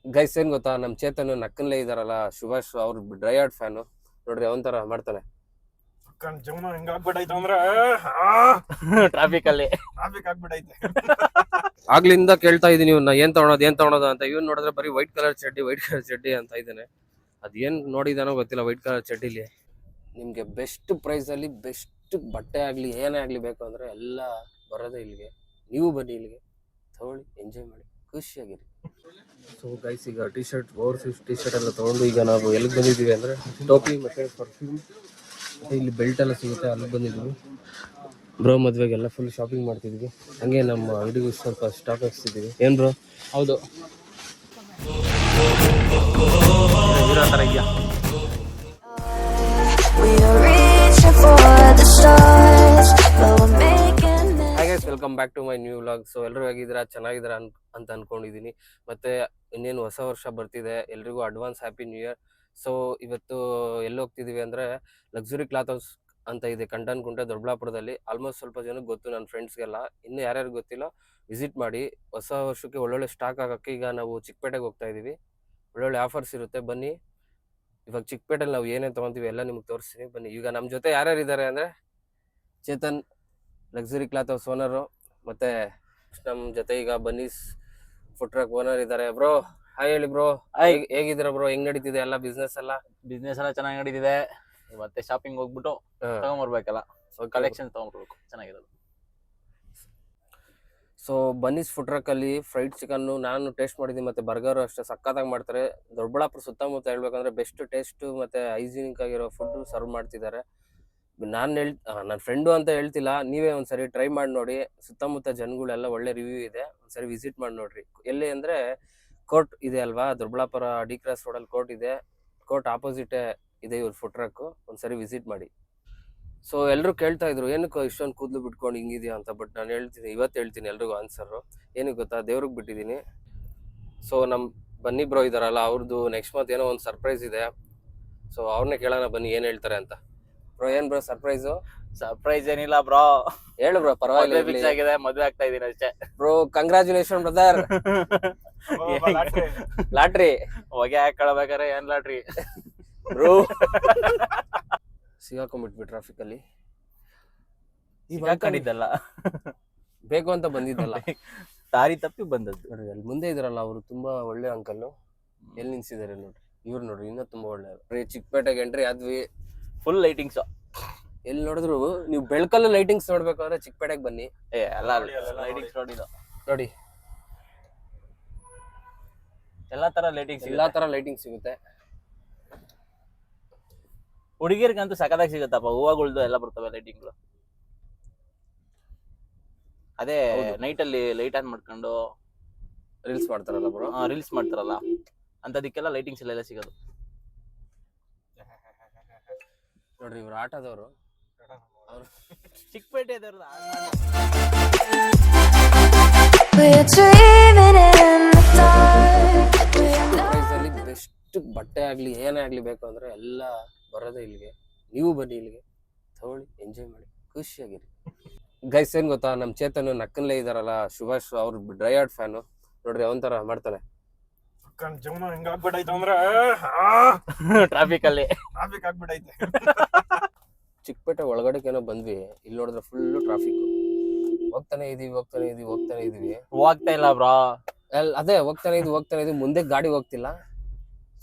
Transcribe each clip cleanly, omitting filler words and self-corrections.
Guys ಏನ್ ಗೊತ್ತಾ, ನಮ್ ಚೇತನ್ ನಕ್ಕನ್ಲೇ ಇದಾರಲ್ಲ ಸುಭಾಷ್ ಅವ್ರ ಡ್ರೈ ಆರ್ಟ್ ಫ್ಯಾನು. ನೋಡ್ರಿ ಅವನ್ ಮಾಡ್ತಾನೆ. ಜೀವನ ಹೆಂಗಾಗ್ಬಿಟ್ಟೈತೆ ಅಂದ್ರೆ ಟ್ರಾಫಿಕ್ ಅಲ್ಲಿ ಟ್ರಾಫಿಕ್ ಆಗ್ಬಿಟ್ಟೈತೆ. ಆಗ್ಲಿಂದ ಕೇಳ್ತಾ ಇದೀನಿ ಇವ್ನ ಏನ್ ತಗೊಳೋದು ಅಂತ. ಇವ್ನ್ ನೋಡಿದ್ರೆ ಬರೀ ವೈಟ್ ಕಲರ್ ಚಡ್ಡಿ ಅಂತ ಇದ್ದಾನೆ. ಅದೇನ್ ನೋಡಿದಾನೋ ಗೊತ್ತಿಲ್ಲ ವೈಟ್ ಕಲರ್ ಚಡ್ಡಿಲಿ. ನಿಮ್ಗೆ ಬೆಸ್ಟ್ ಪ್ರೈಸ್ ಅಲ್ಲಿ ಬೆಸ್ಟ್ ಬಟ್ಟೆ ಆಗ್ಲಿ ಏನೇ ಆಗ್ಲಿ ಬೇಕು ಅಂದ್ರೆ ಎಲ್ಲ ಬರೋದೇ ಇಲ್ಲಿಗೆ. ನೀವು ಬನ್ನಿ ಇಲ್ಲಿಗೆ, ತಗೊಳ್ಳಿ, ಎಂಜಾಯ್ ಮಾಡಿ, ಖುಷಿಯಾಗಿರಿ. ಸೊ ಗೈಸ್, ಈಗ T shirt over T shirt ಎಲ್ಲ ತಗೊಂಡು ಈಗ ನಾವು ಎಲ್ಲಿಗೆ ಬಂದಿದ್ದೀವಿ ಅಂದ್ರೆ ಟೋಪಿ ಮತ್ತೆ ಪರ್ಫ್ಯೂಮ್ ಮತ್ತೆ ಇಲ್ಲಿ ಬೆಲ್ಟ್ ಎಲ್ಲ ಸಿಗುತ್ತೆ, ಅಲ್ಲಿಗೆ ಬಂದಿದ್ದೀವಿ. ಬ್ರೋ ಮದ್ವೆಗೆಲ್ಲ ಫುಲ್ ಶಾಪಿಂಗ್ ಮಾಡ್ತಿದ್ವಿ. ಹಂಗೆ ನಮ್ಮ ಅಂಗಡಿಗೂ ಸ್ವಲ್ಪ ಸ್ಟಾಕ್ ಹಾಕ್ಸಿದ್ದೀವಿ. ಏನ್ ಬ್ರೋ? ಹೌದು. Welcome back to my new vlog. So ಎಲ್ಲರೂ ಹೇಗಿದ್ದೀರಾ, ಚೆನ್ನಾಗಿದ್ದೀರಾ ಅಂತ ಅನ್ಕೊಂಡಿದ್ದೀನಿ. ಮತ್ತೆ ಇನ್ನೇನು ಹೊಸ ವರ್ಷ ಬರ್ತಿದೆ, ಎಲ್ರಿಗೂ advance happy new year. So ಇವತ್ತು ಎಲ್ಲಿ ಹೋಗ್ತಿದೀವಿ ಅಂದ್ರೆ ಲಕ್ಸುರಿ ಕ್ಲಾತ್ ಹೌಸ್ ಅಂತ ಇದೆ ಕಂಟನ್ಕುಂಟೆ ದೊಡ್ಡಬಳ್ಳಾಪುರದಲ್ಲಿ. ಆಲ್ಮೋಸ್ಟ್ ಸ್ವಲ್ಪ ಜನಕ್ಕೆ ಗೊತ್ತು, ನನ್ನ ಫ್ರೆಂಡ್ಸ್ಗೆಲ್ಲ. ಇನ್ನು ಯಾರ್ಯಾರು ಗೊತ್ತಿಲ್ಲ ವಿಸಿಟ್ ಮಾಡಿ. ಹೊಸ ವರ್ಷಕ್ಕೆ ಒಳ್ಳೊಳ್ಳೆ ಸ್ಟಾಕ್ ಆಗೋಕ್ಕೆ ಈಗ ನಾವು ಚಿಕ್ಕಪೇಟೆಗೆ ಹೋಗ್ತಾ ಇದೀವಿ. ಒಳ್ಳೊಳ್ಳೆ ಆಫರ್ಸ್ ಇರುತ್ತೆ, ಬನ್ನಿ. ಇವಾಗ ಚಿಕ್ಕಪೇಟೆಲ್ಲಿ ನಾವು ಏನೇನು ತೊಗೊತೀವಿ ಎಲ್ಲ ನಿಮ್ಗೆ ತೋರಿಸ್ತೀನಿ, ಬನ್ನಿ. ಈಗ ನಮ್ಮ ಜೊತೆ ಯಾರ್ಯಾರು ಇದ್ದಾರೆ ಅಂದರೆ Chetan, luxury cloth house owner, ಮತ್ತು ನಮ್ಮ ಜೊತೆ ಈಗ ಬನ್ನೀಸ್ ಫುಡ್ ಟ್ರಕ್ ಓನರ್ ಇದ್ದಾರೆ. ಬ್ರೋ ಹಾಯ್ ಹೇಳಿ ಬ್ರೋ. ಹೇಗಿದ್ದೀರಾ ಬ್ರೋ? ಹೆಂಗ್ ನಡೀತಿದೆ ಎಲ್ಲ ಬಿಸ್ನೆಸ್ ಎಲ್ಲ ಚೆನ್ನಾಗಿ ನಡೀತಿದೆ. ಮತ್ತೆ ಶಾಪಿಂಗ್ ಹೋಗ್ಬಿಟ್ಟು ತಗೊಂಬರ್ಬೇಕಲ್ಲ, ಕಲೆಕ್ಷನ್ ತಗೊಂಡ್ಬರ್ಬೇಕು, ಚೆನ್ನಾಗಿರೋದು. ಸೊ ಬನ್ನೀಸ್ ಫುಡ್ ಟ್ರಕ್ ಅಲ್ಲಿ ಫ್ರೈಡ್ ಚಿಕನ್ನು ನಾನು ಟೇಸ್ಟ್ ಮಾಡಿದ್ದೀನಿ, ಮತ್ತೆ ಬರ್ಗರ್ ಅಷ್ಟೇ ಸಕ್ಕತ್ತಾಗಿ ಮಾಡ್ತಾರೆ. ದೊಡ್ಡಬಳ್ಳಾಪುರ ಸುತ್ತಮುತ್ತ ಹೇಳ್ಬೇಕಂದ್ರೆ ಬೆಸ್ಟ್ ಟೇಸ್ಟ್ ಮತ್ತೆ ಹೈಜಿನಿಕ್ ಆಗಿರೋ ಫುಡ್ ಸರ್ವ್ ಮಾಡ್ತಿದ್ದಾರೆ. ನನ್ನ ಫ್ರೆಂಡು ಅಂತ ಹೇಳ್ತಿಲ್ಲ, ನೀವೇ ಒಂದ್ಸರಿ ಟ್ರೈ ಮಾಡಿ ನೋಡಿ. ಸುತ್ತಮುತ್ತ ಜನಗಳೆಲ್ಲ ಒಳ್ಳೆ ರಿವ್ಯೂ ಇದೆ, ಒಂದ್ಸರಿ ವಿಸಿಟ್ ಮಾಡಿ ನೋಡ್ರಿ. ಎಲ್ಲಿ ಅಂದ್ರೆ ಕೋರ್ಟ್ ಇದೆ ಅಲ್ವಾ, ದೊಡ್ಡಬಳ್ಳಾಪುರ ಡಿ ಕ್ರಾಸ್ ರೋಡಲ್ಲಿ ಕೋರ್ಟ್ ಇದೆ. ಕೋರ್ಟ್ ಆಪೋಸಿಟ್ ಇದೆ ಇವ್ರ ಫುಡ್ ಟ್ರಕ್, ಒಂದ್ಸರಿ ವಿಸಿಟ್ ಮಾಡಿ. ಸೊ ಎಲ್ಲರೂ ಕೇಳ್ತಾ ಇದ್ರು ಏನಕ್ಕೆ ಇಷ್ಟೊಂದು ಕೂದಲು ಬಿಟ್ಕೊಂಡು ಹಿಂಗಿದ್ಯಾ ಅಂತ. ಬಟ್ ನಾನು ಇವತ್ತು ಹೇಳ್ತೀನಿ ಎಲ್ರಿಗೂ ಆನ್ಸರು. ಏನಕ್ಕೆ ಗೊತ್ತಾ, ದೇವ್ರಿಗೆ ಬಿಟ್ಟಿದ್ದೀನಿ. ಸೊ ನಮ್ಮ ಬನ್ನಿ ಬ್ರೋ ಇದಾರಲ್ಲ, ಅವ್ರದ್ದು ನೆಕ್ಸ್ಟ್ ಮಂತ್ ಏನೋ ಒಂದು ಸರ್ಪ್ರೈಸ್ ಇದೆ. ಸೊ ಅವ್ರನ್ನೇ ಕೇಳೋಣ ಬನ್ನಿ ಏನು ಹೇಳ್ತಾರೆ ಅಂತ. ಬ್ರೋ ಏನ್ ಬ್ರೋ ಸರ್ಪ್ರೈಸು? ಸರ್ಪ್ರೈಸ್ ಏನಿಲ್ಲ ಬ್ರೋ, ಹೇಳು ಬ್ರೋ, ಪರವಾಗಿಲ್ಲ. ಫಿಕ್ಸ್ ಆಗಿದೆ, ಮದ್ವೆ ಆಗ್ತಾ ಇದೀನಿ ಅಷ್ಟೇ. Bro congratulation brother. ಲಾಟ್ರಿ ಹೊಗೆ ಹಾಕೊಳ್ಬೇಕಾರೆ ಏನ್ ಲಾಟ್ರಿ ಬ್ರೋ. ಸಿಗಾಕೊಂಡ್ಬಿಟ್ವಿ ಟ್ರಾಫಿಕ್ ಅಲ್ಲಿ. ಸಿಗಾಕೊಂಡಿದ್ದಲ್ಲ, ಬೇಕು ಅಂತ ಬಂದಿದ್ದಲ್ಲ, ದಾರಿ ತಪ್ಪಿ ಬಂದದ್ದು. ನೋಡ್ರಿ ಅಲ್ಲಿ ಮುಂದೆ ಇದಾರಲ್ಲ, ಅವರು ತುಂಬಾ ಒಳ್ಳೆ ಅಂಕಲ್. ಎಲ್ಲಿ ನಿಲ್ಸಿದ್ದಾರೆ ನೋಡ್ರಿ, ಇವ್ರು ನೋಡ್ರಿ ಇನ್ನೂ ತುಂಬಾ ಒಳ್ಳೆ. ಚಿಕ್ಕಪೇಟೆಗೆ ಎಂಟ್ರಿ ಆದ್ವಿ, ಫುಲ್ ಲೈಟಿಂಗ್ಸ್. ಎಲ್ಲಿ ನೋಡಿದ್ರು ನೀವು ಬೆಳಕಲ್ಲೂ ಲೈಟಿಂಗ್ಸ್ ನೋಡ್ಬೇಕಾದ್ರೆ ಚಿಕ್ಕಪೇಟೆಗೆ ಬನ್ನಿ. ಲೈಟಿಂಗ್ಸ್ ನೋಡಿ, ಎಲ್ಲಾ ತರ ಲೈಟಿಂಗ್ ಸಿಗುತ್ತೆ. ಹುಡುಗಿಯರ್ಗಂತೂ ಸಕತ್ತಾಗಿ ಸಿಗುತ್ತಪ್ಪ, ಹೂವಗಳ್ದು ಎಲ್ಲ ಬರ್ತವೆ ಲೈಟಿಂಗ್ಗಳು. ಅದೇ ನೈಟ್ ಅಲ್ಲಿ ಲೈಟ್ ಆನ್ ಮಾಡ್ಕೊಂಡು ರೀಲ್ಸ್ ಮಾಡ್ತಾರಲ್ಲ ಬ್ರೋ, ರೀಲ್ಸ್ ಮಾಡ್ತಾರಲ್ಲ ಅಂತದಕ್ಕೆಲ್ಲ ಲೈಟಿಂಗ್ಸ್ ಎಲ್ಲ ಸಿಗೋದು. ನೋಡ್ರಿ ಇವ್ರು ಆಟೋದವರು, ಅವರು ಚಿಕ್ಕಪೇಟೆ ಬೆಸ್ಟ್ ಬಟ್ಟೆ ಆಗ್ಲಿ ಏನೇ ಆಗ್ಲಿ ಬೇಕು ಅಂದ್ರೆ ಎಲ್ಲ ಬರೋದೇ ಇಲ್ಲಿಗೆ. ನೀವು ಬನ್ನಿ ಇಲ್ಲಿಗೆ, ತಗೊಳ್ಳಿ, ಎಂಜಾಯ್ ಮಾಡಿ, ಖುಷಿಯಾಗಿರಿ. ಗೈಸ್ ಏನ್ ಗೊತ್ತಾ, ನಮ್ ಚೇತನ್ ನಕ್ಕನ್ಲೇ ಇದಾರಲ್ಲ ಸುಭಾಷ್, ಅವ್ರ ಡ್ರೈ ಆರ್ಟ್ ಫ್ಯಾನು. ನೋಡ್ರಿ ಅವನ್ ಮಾಡ್ತಾನೆ. ಜೀವನ ಹೆಂಗಾಗ್ಬಿಟ್ಟೈತೆ ಅಂದ್ರೆ ಟ್ರಾಫಿಕ್ ಅಲ್ಲಿ ಟ್ರಾಫಿಕ್ ಆಗ್ಬಿಟ್ಟೈತೆ. ಚಿಕ್ಕಪೇಟೆ ಒಳಗಡೆಗೆ ಏನೋ ಬಂದ್ವಿ, ಇಲ್ಲಿ ನೋಡಿದ್ರೆ ಫುಲ್ ಟ್ರಾಫಿಕ್. ಹೋಗ್ತಾನೆ ಇದೀವಿ ಹೋಗ್ತಾ ಇಲ್ಲ ಬ್ರೋ. ಅದೇ ಹೋಗ್ತಾನೆ ಇದೀವಿ, ಮುಂದೆ ಗಾಡಿ ಹೋಗ್ತಿಲ್ಲ,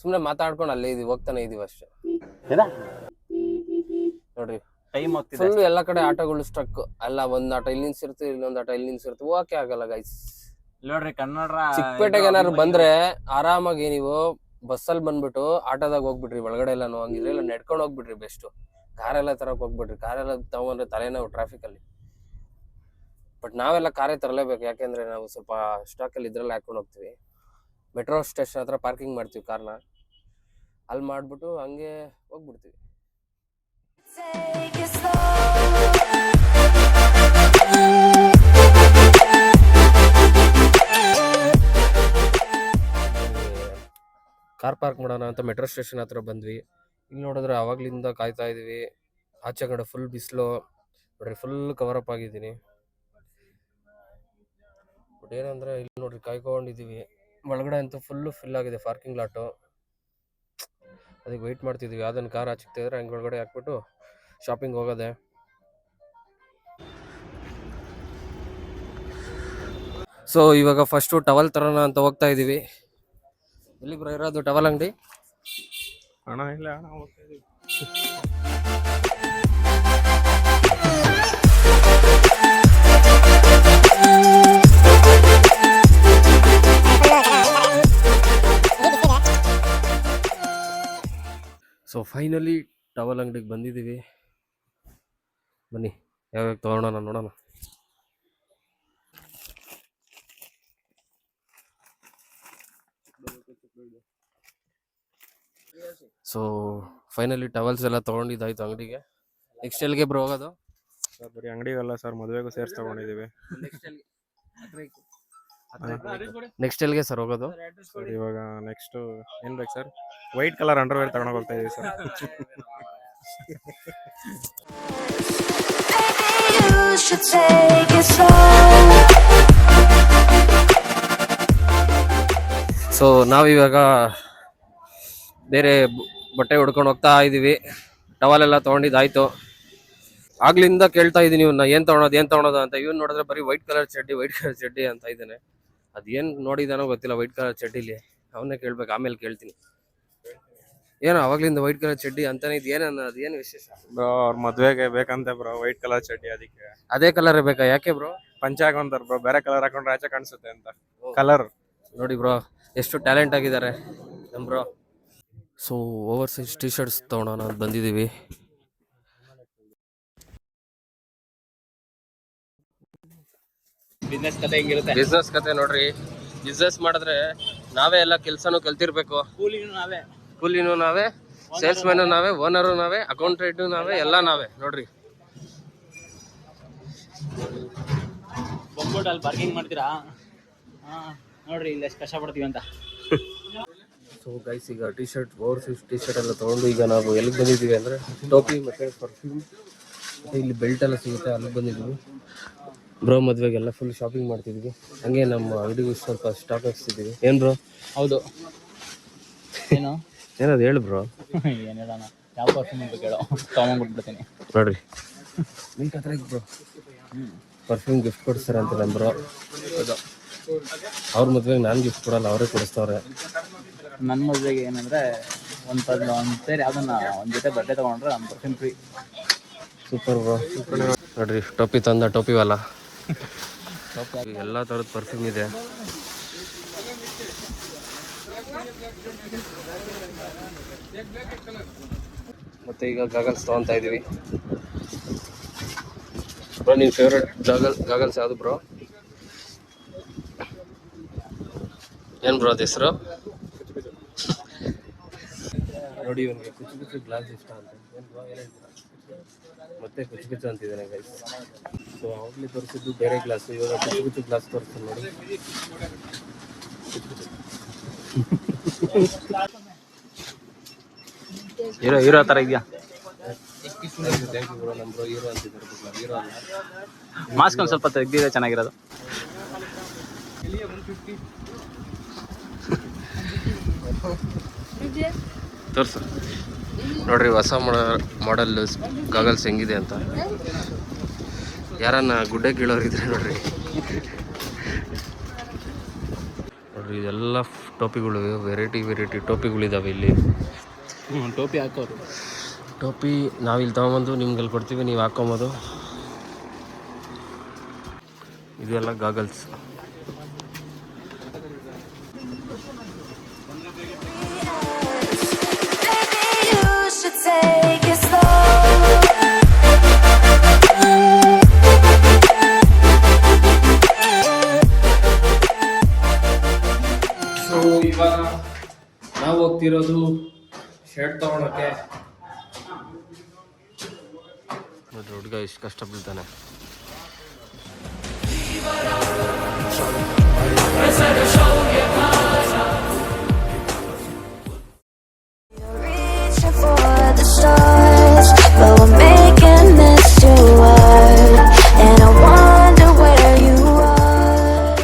ಸುಮ್ನೆ ಮಾತಾಡ್ಕೊಂಡು ಅಲ್ಲೇ ಇದೀವಿ, ಹೋಗ್ತಾನೆ ಇದೀವಿ ಅಷ್ಟೇ. ನೋಡ್ರಿ ಟೈಮ್ ಫುಲ್ ಎಲ್ಲಾ ಕಡೆ ಆಟೋಗಳು ಸ್ಟ್ರಕ್ ಅಲ್ಲ. ಒಂದ್ ಆಟೋ ಇಲ್ಲಿ ನಿಲ್ಸಿರುತ್ತೆ, ಇನ್ನೊಂದ್ ಆಟೋ ಇಲ್ಲಿ ನಿಲ್ಸಿರುತ್ತೆ, ಹೋಗಕ್ಕೆ ಆಗಲ್ಲ ಗೈಸ್. ನೋಡ್ರಿ ಕನ್ನಡ ಚಿಕ್ಕಪೇಟೆಗೆ ಏನಾದ್ರು ಬಂದ್ರೆ ಆರಾಮಾಗಿ ನೀವು ಬಸ್ಸಲ್ಲಿ ಬಂದ್ಬಿಟ್ಟು ಆಟೋದಾಗ ಹೋಗ್ಬಿಟ್ರಿ ಒಳಗಡೆ ಎಲ್ಲಾನು. ಹಂಗಿದ್ರೆ ಇಲ್ಲ ನೆಡ್ಕೊಂಡು ಹೋಗ್ಬಿಟ್ರಿ ಬೆಸ್ಟ್. ಕಾರೆಲ್ಲ ತರಕ್ ಹೋಗ್ಬಿಟ್ರಿ, ಕಾರೆಲ್ಲ ತಗೊಂಡ್ರೆ ತಲೆನೋವು ಟ್ರಾಫಿಕ್ ಅಲ್ಲಿ. ಬಟ್ ನಾವೆಲ್ಲ ಕಾರೇ ತರಲೇಬೇಕು, ಯಾಕೆಂದ್ರೆ ನಾವು ಸ್ವಲ್ಪ ಸ್ಟಾಕ್ ಅಲ್ಲಿ ಇದ್ರಲ್ಲಿ ಹಾಕೊಂಡು ಹೋಗ್ತೀವಿ. ಮೆಟ್ರೋ ಸ್ಟೇಷನ್ ಹತ್ರ ಪಾರ್ಕಿಂಗ್ ಮಾಡ್ತೀವಿ ಕಾರ್ನ, ಅಲ್ಲಿ ಮಾಡ್ಬಿಟ್ಟು ಹಂಗೆ ಹೋಗ್ಬಿಡ್ತೀವಿ. ಕಾರ್ ಪಾರ್ಕ್ ಮಾಡೋಣ ಅಂತ ಮೆಟ್ರೋ ಸ್ಟೇಷನ್ ಹತ್ರ ಬಂದ್ವಿ. ಇಲ್ಲಿ ನೋಡಿದ್ರೆ ಅವಾಗ್ಲಿಂದ ಕಾಯ್ತಾ ಇದೀವಿ. ಆಚೆ ಕಡೆ ಫುಲ್ ಬಿಸಿಲು ನೋಡ್ರಿ, ಫುಲ್ ಕವರ್ ಅಪ್ ಆಗಿದ್ದೀನಿ. ಬಟ್ ಏನಂದ್ರೆ ಇಲ್ಲಿ ನೋಡ್ರಿ ಕಾಯ್ಕೊಂಡಿದೀವಿ, ಒಳಗಡೆ ಅಂತೂ ಫುಲ್ಲು ಫಿಲ್ ಆಗಿದೆ ಪಾರ್ಕಿಂಗ್ ಲಾಟು. ಅದಕ್ಕೆ ವೆಯ್ಟ್ ಮಾಡ್ತಿದ್ವಿ ಯಾವ್ದನ್ನು ಕಾರ್ ಹಚ್ಚಿಕ್ತಿದ್ರೆ ಹಂಗೆ ಒಳಗಡೆ ಹಾಕ್ಬಿಟ್ಟು ಶಾಪಿಂಗ್ ಹೋಗೋದೆ. ಸೊ ಇವಾಗ ಫಸ್ಟು ಟವಲ್ ತರೋಣ ಅಂತ ಹೋಗ್ತಾ ಇದ್ದೀವಿ. ಎಲ್ಲಿ ಬ್ರೋ ಇರೋದು ಟವಲ್ ಅಂಗಡಿ? ಹಣ ಇಲ್ಲ, ಹಣ ಹೋಗ್ತಾ ಇದೀವಿ. ಸೊ ಫೈನಲಿ ಟವಲ್ ಅಂಗಡಿಗೆ ಬಂದಿದ್ದೀವಿ. ಬನ್ನಿ ಯಾವ್ಯಾವ ತೊಗೊಳೋಣ ನೋಡೋಣ. ಸೊ ಫೈನಲಿ ಟವಲ್ಸ್ ಎಲ್ಲ ತೊಗೊಂಡಿದ್ದಾಯ್ತು ಅಂಗಡಿಗೆ. ನೆಕ್ಸ್ಟ್ ಎಲ್ಲಿಗೆ ಬ್ರೋ ಹೋಗೋದು? ಸರ್ ಬರೀ ಅಂಗಡಿಗಲ್ಲ ಸರ್, ಮದುವೆಗೂ ಸೇರ್ಸಿ ತಗೊಂಡಿದ್ದೀವಿ. ನೆಕ್ಸ್ಟ್ ಎಲ್ಲಿಗೆ ಸರ್ ಹೋಗೋದು? ಸರ್ ಇವಾಗ ನೆಕ್ಸ್ಟ್ ಏನ್ ಬೇಕು ಸರ್? ವೈಟ್ ಕಲರ್ ಅಂಡರ್ವೇರ್ ತಗೊಂಡು ಹೋಗ್ತಾ ಇದೀವಿ ಸರ್. ಸೊ ನಾವಿವಾಗ ಬೇರೆ ಬಟ್ಟೆ ಹುಡ್ಕೊಂಡು ಹೋಗ್ತಾ ಇದ್ದೀವಿ. ಟವಲ್ ಎಲ್ಲ ತೊಗೊಂಡಿದ್ದಾಯ್ತು. ಆಗ್ಲಿಂದ ಕೇಳ್ತಾ ಇದ್ದೀನಿ ಇವ್ನ ಏನು ತೊಗೊಳೋದು ಅಂತ. ಇವ್ನು ನೋಡಿದ್ರೆ ಬರೀ ವೈಟ್ ಕಲರ್ ಚಡ್ಡಿ ಅಂತ ಇದ್ದಾನೆ. ಅದೇನು ನೋಡಿದಾನೋ ಗೊತ್ತಿಲ್ಲ ವೈಟ್ ಕಲರ್ ಚಡ್ಡಿಲಿ. ಅವನ್ನೇ ಕೇಳ್ಬೇಕು, ಆಮೇಲೆ ಕೇಳ್ತೀನಿ. ಏನೋ ಅವಾಗ್ಲಿಂದ ವೈಟ್ ಕಲರ್ ಚಡ್ಡಿ ಅಂತಾನೆ ಅದೇನು ವಿಶೇಷ ಬ್ರೋ? ಅವ್ರ ಮದ್ವೆಗೆ ಬೇಕಂತೆ ಬ್ರೋ ವೈಟ್ ಕಲರ್ ಚಡ್ಡಿ, ಅದಕ್ಕೆ ಅದೇ ಕಲರ್ ಬೇಕಾ? ಯಾಕೆ ಬ್ರೋ? ಪಂಚೆ ಹಾಕೊಂತಾರ ಬ್ರೋ, ಬೇರೆ ಕಲರ್ ಹಾಕೊಂಡ್ರೆ ಆಚೆ ಕಾಣಿಸುತ್ತೆ ಅಂತ ಕಲರ್. ನೋಡಿ ಬ್ರೋ ಎಷ್ಟು ಟ್ಯಾಲೆಂಟ್ ಆಗಿದ್ದಾರೆ ನಮ್ಮ bro. So over size T shirts ತೊಗೊಳೋಣ ಅಂತ ಬಂದಿದ್ದೀವಿ. ಬಿಸ್ನೆಸ್ ಕತೆ ನೋಡ್ರಿ. ಬಿಸ್ನೆಸ್ ಮಾಡಿದ್ರೆ ನಾವೇ ಎಲ್ಲ ಕೆಲಸನೂ ಕಲ್ತಿರ್ಬೇಕು. ಕೂಲಿನೂ ನಾವೇ, ಸೇಲ್ಸ್ ಮ್ಯಾನು ನಾವೇ, ಓನರು ನಾವೇ, ಅಕೌಂಟೆಂಟು ನಾವೇ, ಎಲ್ಲ ನಾವೇ ನೋಡ್ರಿ. ಬಂದ್ಬಿಟ್ಟು ಪಾರ್ಕಿಂಗ್ ಮಾಡ್ತೀರಾ? ನೋಡ್ರಿ ಇಲ್ಲಿ ಎಷ್ಟು ಕಷ್ಟ ಪಡ್ತೀವಿ ಅಂತ. ಸೊ ಗೈಸ್ ಈಗ T shirt, over size T shirt ಎಲ್ಲ ತೊಗೊಂಡು ಈಗ ನಾವು ಎಲ್ಲಿಗೆ ಬಂದಿದ್ದೀವಿ ಅಂದರೆ ಟೋಪಿ ಮತ್ತು ಪರ್ಫ್ಯೂಮ್ ಮತ್ತು ಇಲ್ಲಿ ಬೆಲ್ಟ್ ಎಲ್ಲ ಸಿಗುತ್ತೆ, ಅಲ್ಲಿಗೆ ಬಂದಿದ್ದೀವಿ. ಬ್ರೋ ಮದುವೆಗೆಲ್ಲ ಫುಲ್ ಶಾಪಿಂಗ್ ಮಾಡ್ತಿದ್ವಿ. ಹಂಗೆ ನಮ್ಮ ಅಂಗಡಿಗೂ ಸ್ವಲ್ಪ ಸ್ಟಾಕ್ ಹಾಕ್ಸ್ತಿದ್ದೀವಿ. ಏನು ಬ್ರೋ? ಹೌದು. ಏನು ಏನದು ಹೇಳು ಬ್ರೋ. ಏನಿಲ್ಲ, ಯಾವ ಪರ್ಫ್ಯೂಮ್ ಅಂತ ಕೇಳೋ, ತೊಗೊಂಡ್ಬಿಡ್ತೀನಿ ನೋಡ್ರಿ. ನಿನ್ ಕತ್ರ ಬ್ರೋ ಪರ್ಫ್ಯೂಮ್ ಗಿಫ್ಟ್ ಕೊಡಿಸ್ತಾರೆ ಅಂತ ನಮ್ಮ ಬ್ರೋ. ಹೌದು, ಅವ್ರ ಮದುವೆಗೆ ನಾನು ಗಿಫ್ಟ್ ಕೊಡಲ್ಲ, ಅವರೇ ಕೊಡಿಸ್ತವ್ರೆ. ನನ್ನ ಮದುವೆಗೆ ಏನಂದರೆ ಒಂದು ಸೇರಿ ಅದನ್ನು ಒಂದು ಜೊತೆ ಬಟ್ಟೆ ತೊಗೊಂಡ್ರೆ ನಮ್ಮ ಪರ್ಫ್ಯೂಮ್ ಫ್ರೀ. Super bro. ನೋಡ್ರಿ ಟೋಪಿ ತಂದ ಟೋಪಿವಲ್ಲ, ಎಲ್ಲ ಥರದ ಪರ್ಫ್ಯೂಮ್ ಇದೆ. ಮತ್ತೆ ಈಗ ಗಾಗಲ್ಸ್ ತೊಗೊತಾ ಇದೀವಿ. ಬ್ರೋ ನಿನ್ನ ಫೇವ್ರೆಟ್ ಗಾಗಲ್ಸ್ ಯಾವುದು ಬ್ರೋ? ಏನು ಬ್ರೋ ಅದು ಹೆಸರು? ನೋಡಿ ಇವನಿಗೆ ಕುಚ್ಚು ಗ್ಲಾಸ್ ಇಷ್ಟ ಅಂತ. ಮತ್ತೆ ಕುಚ್ಚು ಅಂತಿದ್ದಾನೆ ಗೈಸ್. ಸೊ ಅವಾಗಲೇ ತೋರಿಸಿದ್ದು ಬೇರೆ ಗ್ಲಾಸು, ಇವಾಗ ಕುಚ್ಚು ಗ್ಲಾಸ್ ತೋರಿಸ್ತಾನೆ ನೋಡಿ. ಹೀರೋ ಥರ ಇದೆಯಾ? Thank you bro. ನಮ್ಮ ಬ್ರೋ ಹೀರೋ ಅಂತಿದ್ದಾರೆ. ಹೀರೋ ಅಲ್ಲ, ಮಾಸ್ಕ್ ಒಂದು ಸ್ವಲ್ಪ ತೆಗ್ದಿದೆ ಚೆನ್ನಾಗಿರೋದು. ತೋರ್ಸು ನೋಡ್ರಿ ಹೊಸ ಮಾಡೆಲ್ ಗಾಗಲ್ಸ್ ಹೆಂಗಿದೆ ಅಂತ. ಯಾರನ್ನ ಗುಡ್ಡೆ ಕೀಳೋರಿದ್ರೆ ನೋಡ್ರಿ. ನೋಡ್ರಿ ಇದೆಲ್ಲ ಟೋಪಿಗಳು, ವೆರೈಟಿ ಟೋಪಿಗಳಿದಾವೆ ಇಲ್ಲಿ. ಟೋಪಿ ಹಾಕೋರು. ಟೋಪಿ ನಾವಿಲ್ಲಿ ತೊಗೊಂಬಂದು ನಿಮ್ಗೆಲ್ಲಿ ಕೊಡ್ತೀವಿ, ನೀವು ಹಾಕೊಂಬೋದು. ಇದೆಲ್ಲ ಗಾಗಲ್ಸ್. ಸೊ ಇವಾಗ ನಾವು ಹೋಗ್ತಿರೋದು ಶರ್ಟ್ ತಗೊಳಕ್ಕೆ. ನೋಡ್ರಿ ಹುಡುಗ ಎಷ್ಟು ಕಷ್ಟ ಬೀಳ್ತಾನೆ. But we're making this too hard, and I wonder where you are.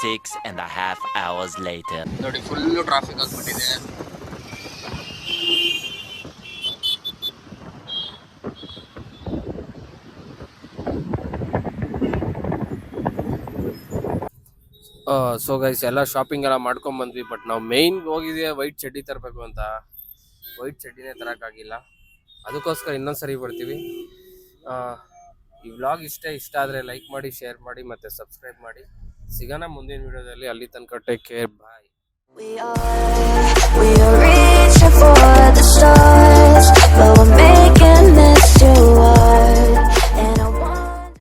6.5 hours later. Traffic ಆಗ್ಬಿಟ್ಟಿದೆ. ಸೊ ಗೈಸ್ ಎಲ್ಲ ಶಾಪಿಂಗ್ ಎಲ್ಲ ಮಾಡ್ಕೊಂಡ್ ಬಂದ್ವಿ. ಬಟ್ ನಾವು ಮೇಯ್ನ್ ಹೋಗಿದ್ವಿ ವೈಟ್ ಚಡ್ಡಿ ತರಬೇಕು ಅಂತ. ವೈಟ್ ಚಡ್ಡಿನೇ ತರೋಕ್ಕಾಗಿಲ್ಲ. ಅದಕ್ಕೋಸ್ಕರ ಇನ್ನೊಂದ್ಸರಿ ಬರ್ತೀವಿ. ಈ ವ್ಲಾಗ್ ಇಷ್ಟ ಆದರೆ ಲೈಕ್ ಮಾಡಿ, ಶೇರ್ ಮಾಡಿ ಮತ್ತು ಸಬ್ಸ್ಕ್ರೈಬ್ ಮಾಡಿ. ಸಿಗೋಣ ಮುಂದಿನ ವಿಡಿಯೋದಲ್ಲಿ. ಅಲ್ಲಿ ತನಕ take care, bye. We are reaching for the stars.